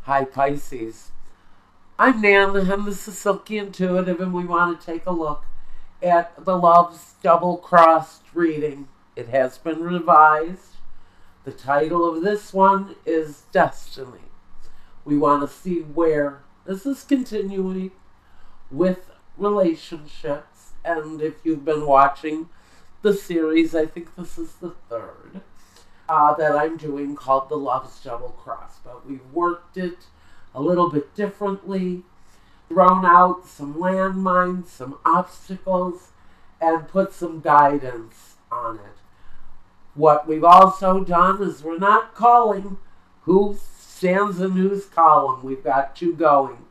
Hi Pisces. I'm Nan and this is Silky Intuitive, and we want to take a look at the Love's Double-Crossed reading. It has been revised. The title of this one is Destiny. We want to see where this is continuing with relationships, and if you've been watching the series, I think this is the third that I'm doing, called the Love's Double Cross. But we've worked it a little bit differently, thrown out some landmines, some obstacles, and put some guidance on it. What we've also done is we're not calling who stands in whose column. We've got two going.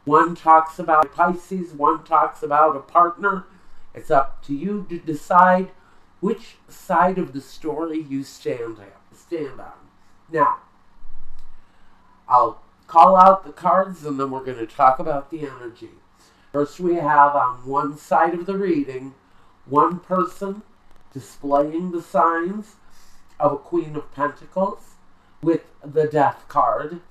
One talks about Pisces, one talks about a partner. It's up to you to decide which side of the story you stand on. Now, I'll call out the cards and then we're going to talk about the energy. First, we have on one side of the reading, one person displaying the signs of a Queen of Pentacles with the Death card,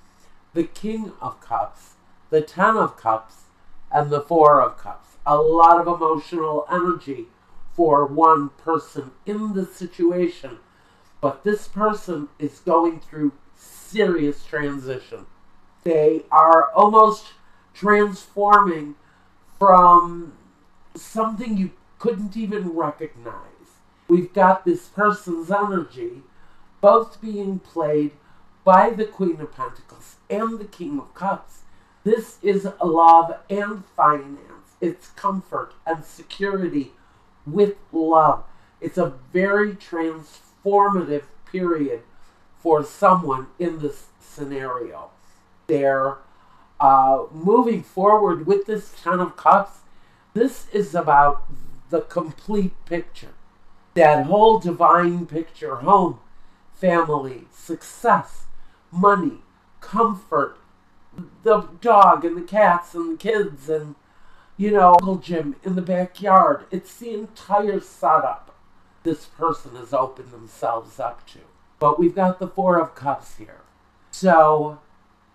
the King of Cups, the Ten of Cups, and the Four of Cups. A lot of emotional energy for one person in the situation, but this person is going through serious transition. They are almost transforming from something you couldn't even recognize. We've got this person's energy both being played by the Queen of Pentacles and the King of Cups. This is love and finance. It's comfort and security with love. It's a very transformative period for someone in this scenario. They're moving forward with this Ten of Cups. This is about the complete picture. That whole divine picture: home, family, success, money, comfort, the dog and the cats and the kids, and Uncle Jim in the backyard. It's the entire setup this person has opened themselves up to. But we've got the Four of Cups here. So,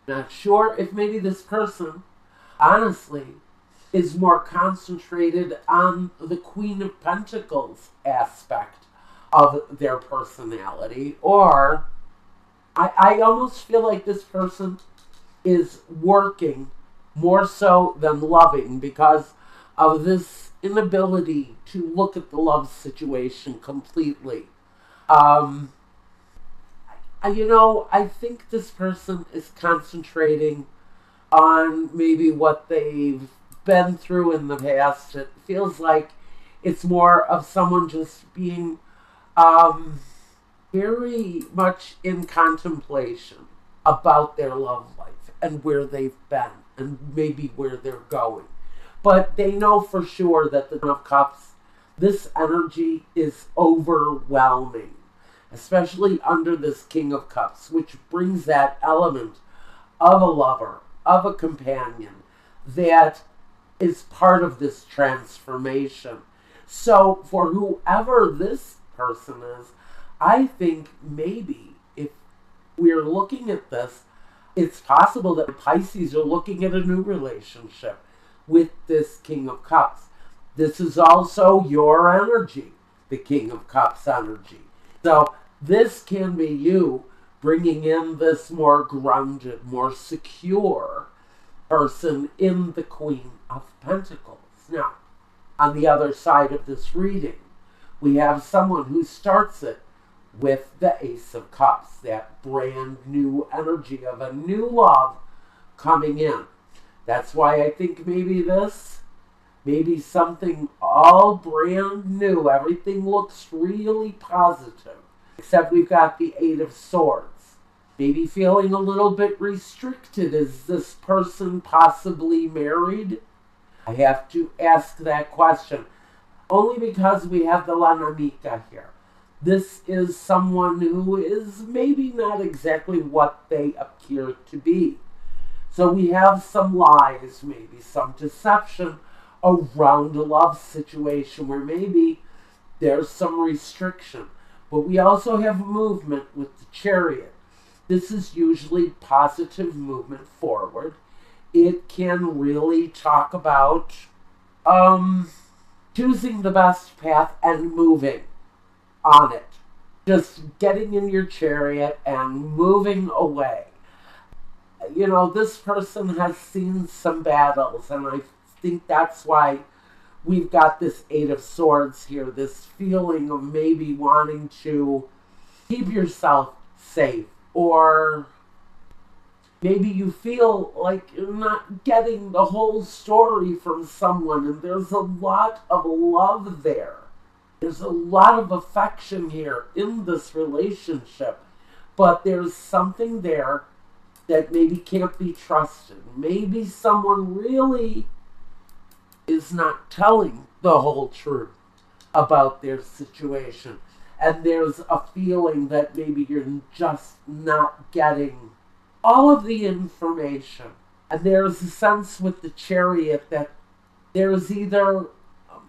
not sure if maybe this person, honestly, is more concentrated on the Queen of Pentacles aspect of their personality, or I almost feel like this person is working more so than loving because of this inability to look at the love situation completely. I think this person is concentrating on maybe what they've been through in the past. It feels like it's more of someone just being very much in contemplation about their love life and where they've been and maybe where they're going. But they know for sure that the Ten of Cups, this energy is overwhelming, especially under this King of Cups, which brings that element of a lover, of a companion, that is part of this transformation. So for whoever this person is, I think maybe if we're looking at this, it's possible that Pisces are looking at a new relationship with this King of Cups. This is also your energy, the King of Cups energy. So this can be you bringing in this more grounded, more secure person in the Queen of Pentacles. Now, on the other side of this reading, we have someone who starts it with the Ace of Cups, that brand new energy of a new love coming in. That's why I think maybe something all brand new. Everything looks really positive, except we've got the Eight of Swords. Maybe feeling a little bit restricted. Is this person possibly married? I have to ask that question, only because we have the La Namica here. This is someone who is maybe not exactly what they appear to be. So we have some lies, maybe some deception around a love situation where maybe there's some restriction. But we also have movement with the Chariot. This is usually positive movement forward. It can really talk about choosing the best path and moving on it. Just getting in your chariot and moving away. You know, this person has seen some battles, and I think that's why we've got this Eight of Swords here, this feeling of maybe wanting to keep yourself safe, or maybe you feel like you're not getting the whole story from someone, and there's a lot of love there. There's a lot of affection here in this relationship, but there's something there that maybe can't be trusted. Maybe someone really is not telling the whole truth about their situation. And there's a feeling that maybe you're just not getting all of the information. And there's a sense with the Chariot that there's either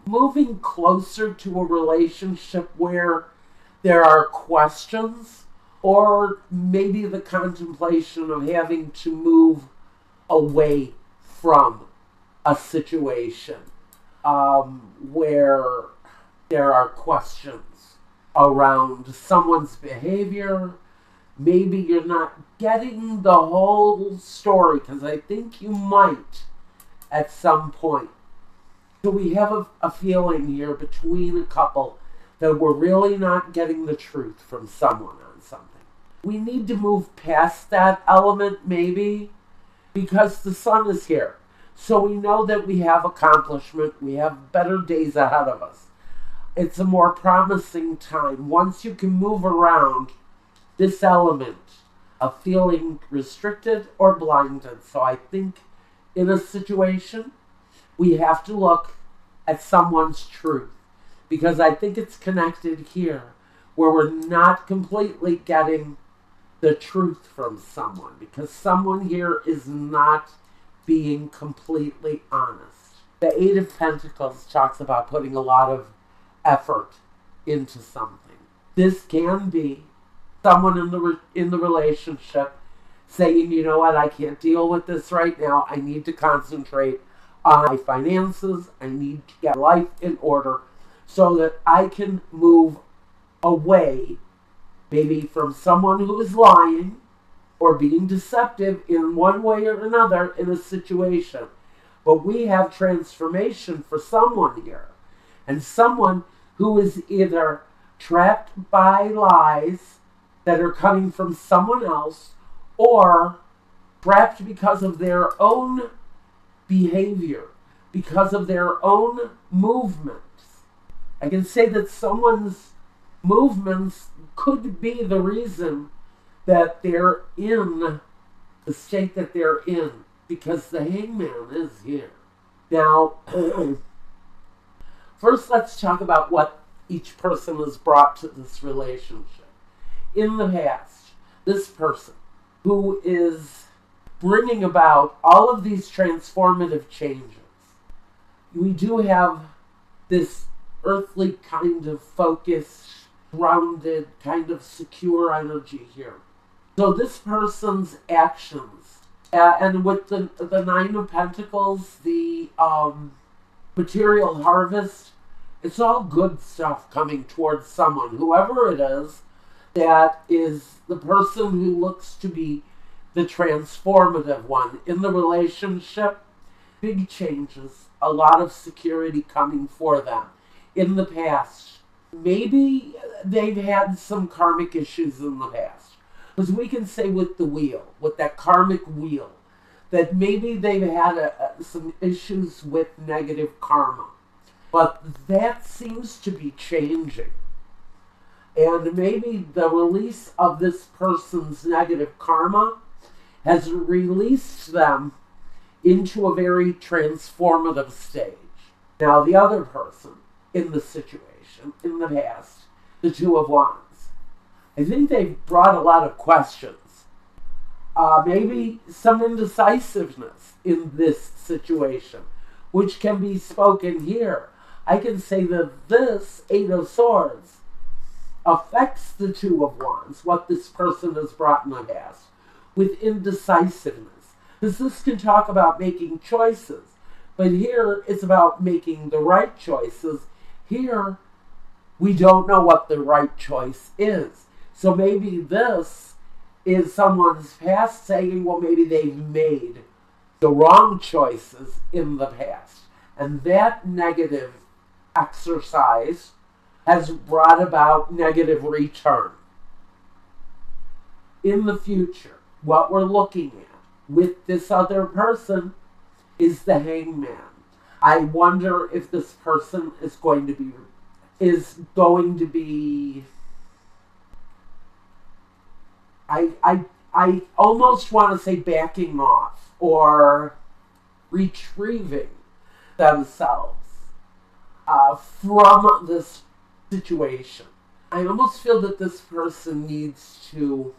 moving closer to a relationship where there are questions, or maybe the contemplation of having to move away from a situation where there are questions around someone's behavior. Maybe you're not getting the whole story, because I think you might at some point. So we have a feeling here between a couple that we're really not getting the truth from someone on something. We need to move past that element, maybe, because the sun is here. So we know that we have accomplishment, we have better days ahead of us. It's a more promising time. Once you can move around this element of feeling restricted or blinded. So I think in a situation, we have to look at someone's truth, because I think it's connected here where we're not completely getting the truth from someone, because someone here is not being completely honest. The Eight of Pentacles talks about putting a lot of effort into something. This can be someone in the relationship saying, you know what, I can't deal with this right now. I need to concentrate on my finances. I need to get life in order so that I can move away, maybe from someone who is lying or being deceptive in one way or another in a situation. But we have transformation for someone here, and someone who is either trapped by lies that are coming from someone else, or trapped because of their own behavior, because of their own movements. I can say that someone's movements could be the reason that they're in the state that they're in, because the Hangman is here. Now, first let's talk about what each person has brought to this relationship. In the past, this person who is bringing about all of these transformative changes, we do have this earthly kind of focused, grounded, kind of secure energy here. So this person's actions, and with the Nine of Pentacles, the material harvest, it's all good stuff coming towards someone, whoever it is, that is the person who looks to be the transformative one in the relationship. Big changes, a lot of security coming for them. In the past, maybe they've had some karmic issues in the past. Because we can say with the wheel, with that karmic wheel, that maybe they've had some issues with negative karma. But that seems to be changing. And maybe the release of this person's negative karma has released them into a very transformative stage. Now, the other person in the situation, in the past, the Two of Wands, I think they've brought a lot of questions. Maybe some indecisiveness in this situation, which can be spoken here. I can say that this Eight of Swords affects the Two of Wands, what this person has brought in the past, with indecisiveness. Because this can talk about making choices, but here it's about making the right choices. Here, we don't know what the right choice is. So maybe this is someone's past saying, well, maybe they've made the wrong choices in the past. And that negative exercise has brought about negative return. In the future, what we're looking at with this other person is the Hangman. I wonder if this person is going to be I almost want to say backing off or retrieving themselves from this situation. I almost feel that this person needs to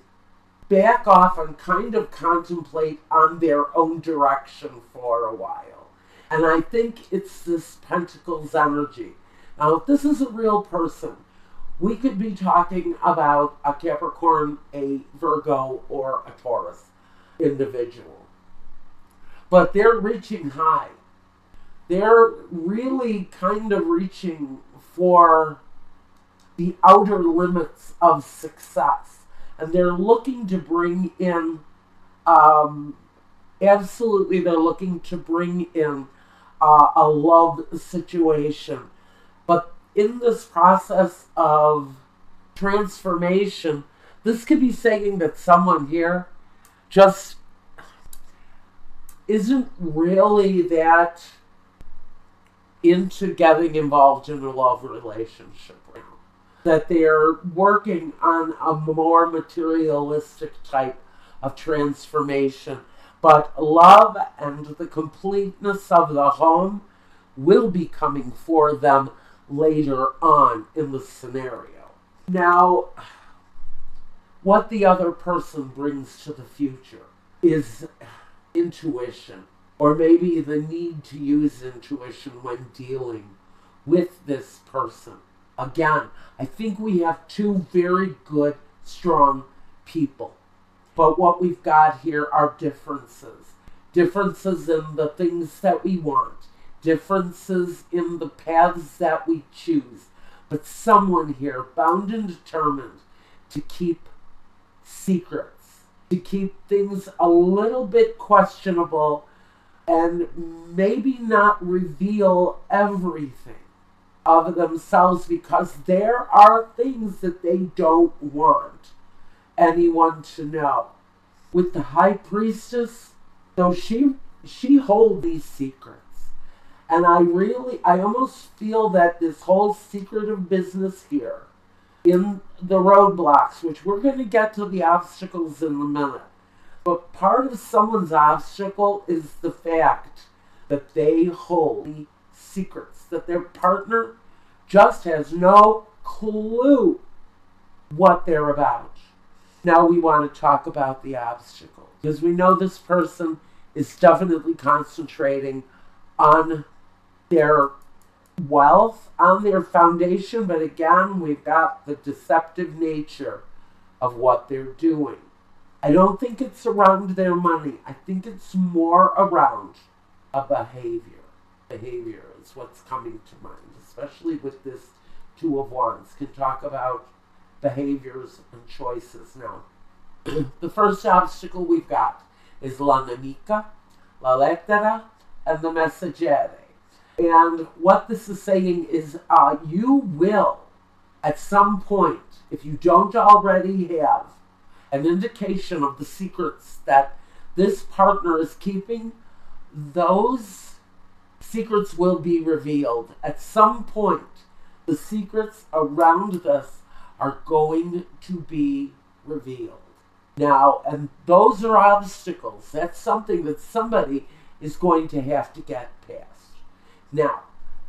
back off and kind of contemplate on their own direction for a while. And I think it's this Pentacles energy. Now, if this is a real person, we could be talking about a Capricorn, a Virgo, or a Taurus individual. But they're reaching high. They're really kind of reaching for the outer limits of success. And they're looking to bring in, absolutely, they're looking to bring in a love situation. But in this process of transformation, this could be saying that someone here just isn't really that into getting involved in a love relationship right now. That they're working on a more materialistic type of transformation. But love and the completeness of the home will be coming for them later on in the scenario. Now, what the other person brings to the future is intuition, or maybe the need to use intuition when dealing with this person. Again, I think we have two very good, strong people. But what we've got here are differences. Differences in the things that we want. Differences in the paths that we choose. But someone here bound and determined to keep secrets. To keep things a little bit questionable and maybe not reveal everything of themselves, because there are things that they don't want anyone to know. With the High Priestess, though, she holds these secrets. And I almost feel that this whole secretive business here, in the roadblocks, which we're going to get to the obstacles in a minute, but part of someone's obstacle is the fact that they hold secrets, that their partner just has no clue what they're about. Now we want to talk about the obstacle, because we know this person is definitely concentrating on their wealth, on their foundation, but again, we've got the deceptive nature of what they're doing. I don't think it's around their money. I think it's more around a behavior. Behavior is what's coming to mind, especially with this Two of Wands. Can talk about behaviors and choices now. The first obstacle we've got is la nemica, la lettera, and the messaggere. And what this is saying is you will, at some point, if you don't already have an indication of the secrets that this partner is keeping, those secrets will be revealed. At some point, the secrets around this are going to be revealed. Now, and those are obstacles. That's something that somebody is going to have to get past. Now,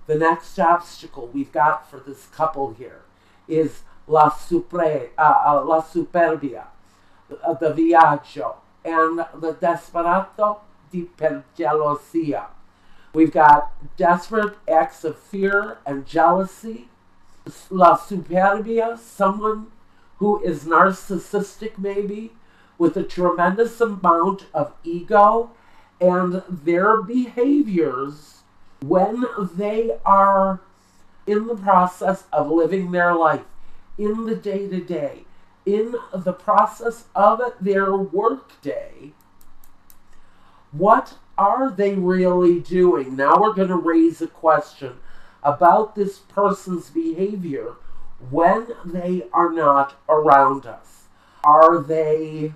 the next obstacle we've got for this couple here is la superbia, the viaggio, and the desperado di per gelosia. We've got desperate acts of fear and jealousy, La superbia, someone who is narcissistic maybe, with a tremendous amount of ego, and their behaviors when they are in the process of living their life, in the day-to-day, in the process of their work day, what are they really doing? Now we're going to raise a question about this person's behavior when they are not around us. Are they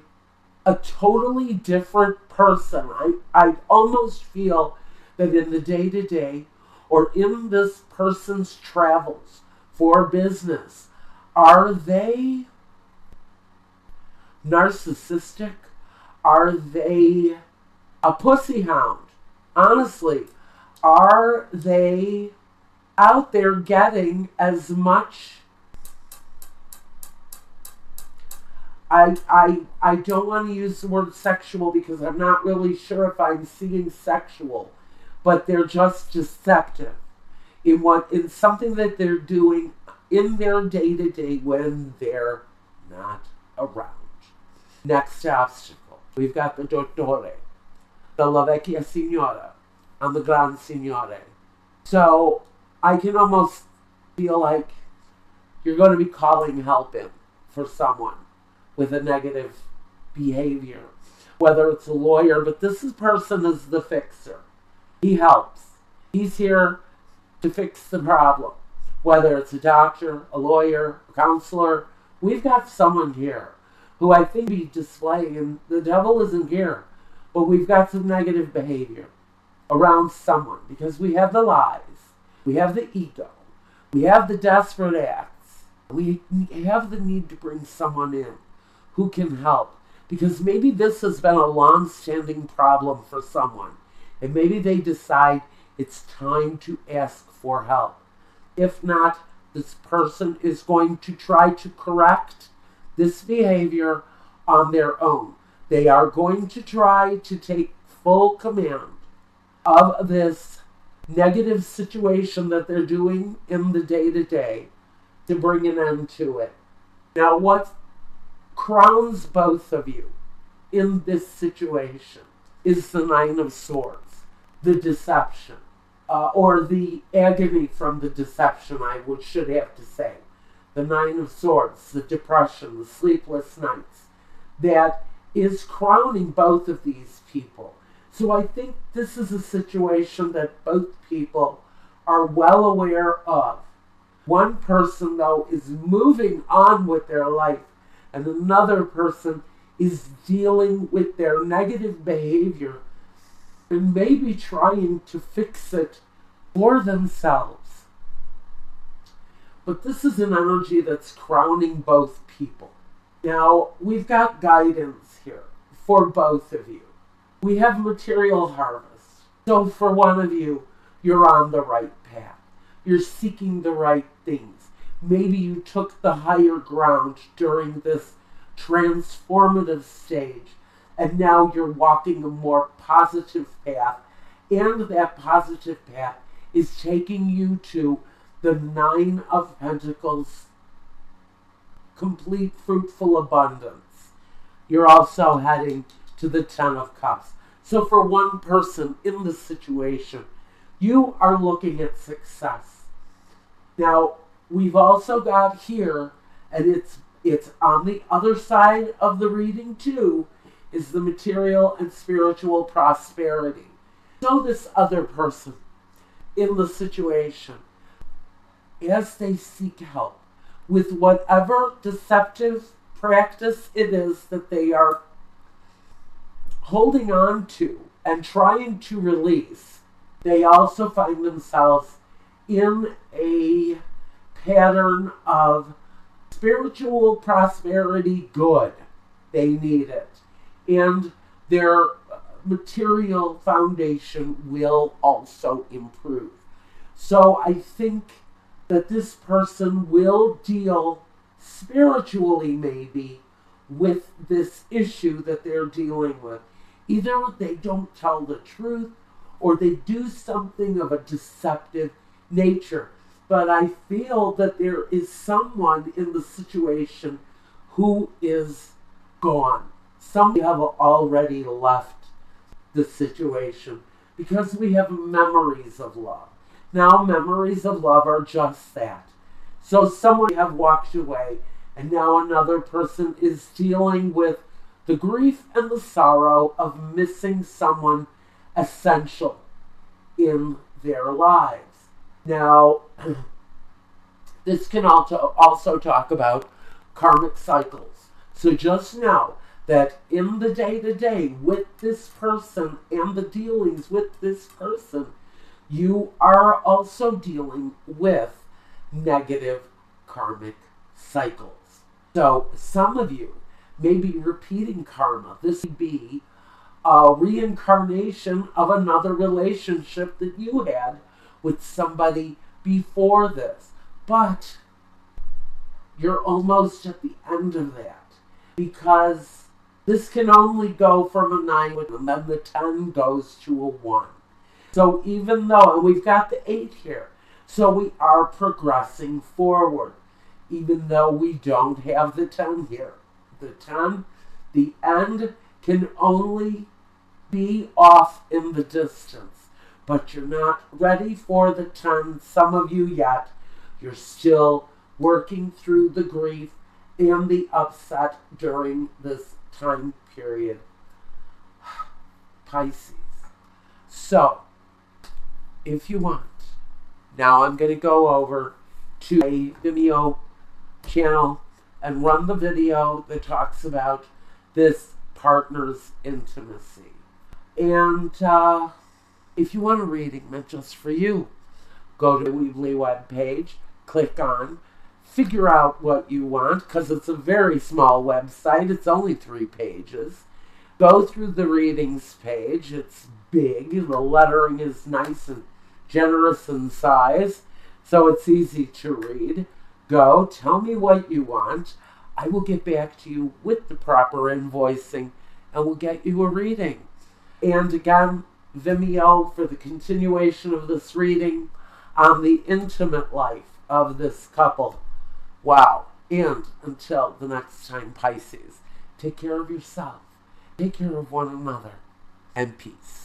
a totally different person? I almost feel that in the day-to-day or in this person's travels for business, are they narcissistic? Are they a pussy hound? Honestly, are they out there getting as much? I don't want to use the word sexual because I'm not really sure if I'm seeing sexual, but they're just deceptive in something that they're doing in their day-to-day when they're not around. Next obstacle. We've got the dottore, the la vecchia signora, and the gran signore. So I can almost feel like you're going to be calling help in for someone with a negative behavior, whether it's a lawyer, but this person is the fixer. He helps. He's here to fix the problem, whether it's a doctor, a lawyer, a counselor. We've got someone here who I think be displaying, and the devil isn't here, but we've got some negative behavior around someone because we have the lies, we have the ego, we have the desperate acts, we have the need to bring someone in who can help, because maybe this has been a long-standing problem for someone, and maybe they decide it's time to ask for help. If not, this person is going to try to correct this behavior on their own. They are going to try to take full command of this negative situation that they're doing in the day-to-day to bring an end to it. Now, what crowns both of you in this situation is the Nine of Swords, the deception, or the agony from the deception, should have to say. The Nine of Swords, the depression, the sleepless nights, that is crowning both of these people. So I think this is a situation that both people are well aware of. One person, though, is moving on with their life, and another person is dealing with their negative behavior and maybe trying to fix it for themselves. But this is an energy that's crowning both people. Now, we've got guidance here for both of you. We have material harvest. So for one of you, you're on the right path. You're seeking the right things. Maybe you took the higher ground during this transformative stage, and now you're walking a more positive path, and that positive path is taking you to the Nine of Pentacles, complete fruitful abundance. You're also heading to the Ten of Cups. So for one person in this situation, you are looking at success. Now, we've also got here, and it's on the other side of the reading too, is the material and spiritual prosperity. So this other person in the situation, as they seek help with whatever deceptive practice it is that they are holding on to and trying to release, they also find themselves in a pattern of spiritual prosperity good. They need it. And their material foundation will also improve. So I think that this person will deal spiritually maybe with this issue that they're dealing with. Either they don't tell the truth or they do something of a deceptive nature. but I feel that there is someone in the situation who is gone. Some have already left the situation because we have memories of love. Now, memories of love are just that. So someone have walked away, and now another person is dealing with the grief and the sorrow of missing someone essential in their lives. Now, this can also talk about karmic cycles. So just know that in the day-to-day with this person and the dealings with this person, you are also dealing with negative karmic cycles. So some of you may be repeating karma. This would be a reincarnation of another relationship that you had with somebody before this. But you're almost at the end of that, because this can only go from a 9, and then the 10 goes to a 1. So even though, and we've got the 8 here, so we are progressing forward, even though we don't have the 10 here. The 10, the end can only be off in the distance, but you're not ready for the 10, some of you yet. You're still working through the grief and the upset during this time period. Pisces. So, if you want, now I'm going to go over to a Vimeo channel and run the video that talks about this partner's intimacy. And if you want a reading meant just for you, go to the Weebly webpage, click on, figure out what you want, because it's a very small website. It's only 3 pages. Go through the readings page. It's big. The lettering is nice and generous in size, so it's easy to read. Go, tell me what you want. I will get back to you with the proper invoicing, and we'll get you a reading. And again, Vimeo for the continuation of this reading on the intimate life of this couple. Wow. And until the next time, Pisces, take care of yourself, take care of one another, and peace.